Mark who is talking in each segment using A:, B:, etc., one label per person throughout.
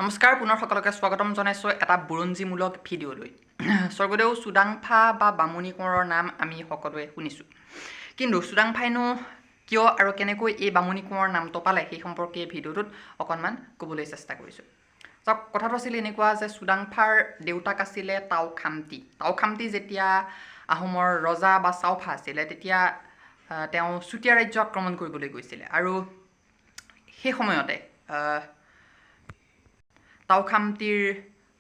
A: নমস্কাৰ পুনৰ সকলোকে স্বাগতম জনাইছোঁ এটা বুৰঞ্জীমূলক ভিডিঅ'লৈ। স্বৰ্গদেউ চুডাংফা বা বামুণী কোঁৱৰৰ নাম আমি সকলোৱে শুনিছোঁ, কিন্তু চুডাংফাইনো কিয় আৰু কেনেকৈ এই বামুণী কোঁৱৰৰ নামটো পালে সেই সম্পৰ্কে এই ভিডিঅ'টোত অকণমান ক'বলৈ চেষ্টা কৰিছোঁ। চাওক, কথাটো আছিল এনেকুৱা যে চুডাংফাৰ দেউতাক আছিলে টাওখামতি। টাওখামতি যেতিয়া আহোমৰ ৰজা বা চাওফা আছিলে তেতিয়া তেওঁ চুতীয়া ৰাজ্য আক্ৰমণ কৰিবলৈ গৈছিলে, আৰু সেই সময়তে টাওখামতিৰ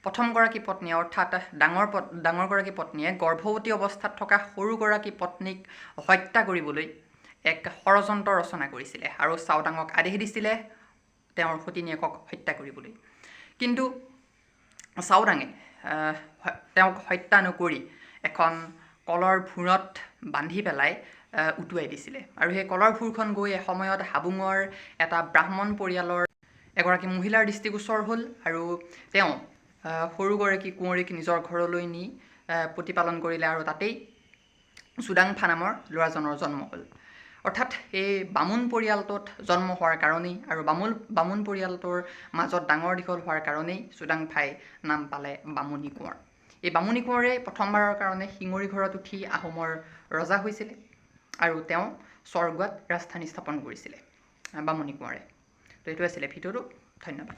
A: প্ৰথমগৰাকী পত্নীয়ে অৰ্থাৎ ডাঙৰগৰাকী পত্নীয়ে গৰ্ভৱতী অৱস্থাত থকা সৰুগৰাকী পত্নীক হত্যা কৰিবলৈ এক ষড়যন্ত্ৰ ৰচনা কৰিছিলে আৰু চাওদাঙক আদেশ দিছিলে তেওঁৰ সতিনীয়েকক হত্যা কৰিবলৈ। কিন্তু চাওদাঙে তেওঁক হত্যা নকৰি এখন কলৰ ভূৰত বান্ধি পেলাই উটুৱাই দিছিলে, আৰু সেই কলৰ ভূৰখন গৈ এসময়ত হাবুঙৰ এটা ব্ৰাহ্মণ পৰিয়ালৰ এগৰাকী মহিলাৰ দৃষ্টিগোচৰ হ'ল, আৰু তেওঁ সৰুগৰাকী কুঁৱৰীক নিজৰ ঘৰলৈ নি প্ৰতিপালন কৰিলে, আৰু তাতেই চুডাংফা নামৰ ল'ৰাজনৰ জন্ম হ'ল। অৰ্থাৎ এই বামুণ পৰিয়ালটোত জন্ম হোৱাৰ কাৰণেই আৰু বামুণ পৰিয়ালটোৰ মাজত ডাঙৰ দীঘল হোৱাৰ কাৰণেই চুডাংফাই নাম পালে বামুণী কোঁৱৰ। এই বামুণী কোঁৱৰে প্ৰথমবাৰৰ কাৰণে শিঙৰি ঘৰত উঠি আহোমৰ ৰজা হৈছিলে, আৰু তেওঁ স্বৰ্গত ৰাজধানী স্থাপন কৰিছিলে বামুণী কোঁৱৰে। তো এইটো আছিলে ভিডিঅ'টো। ধন্যবাদ।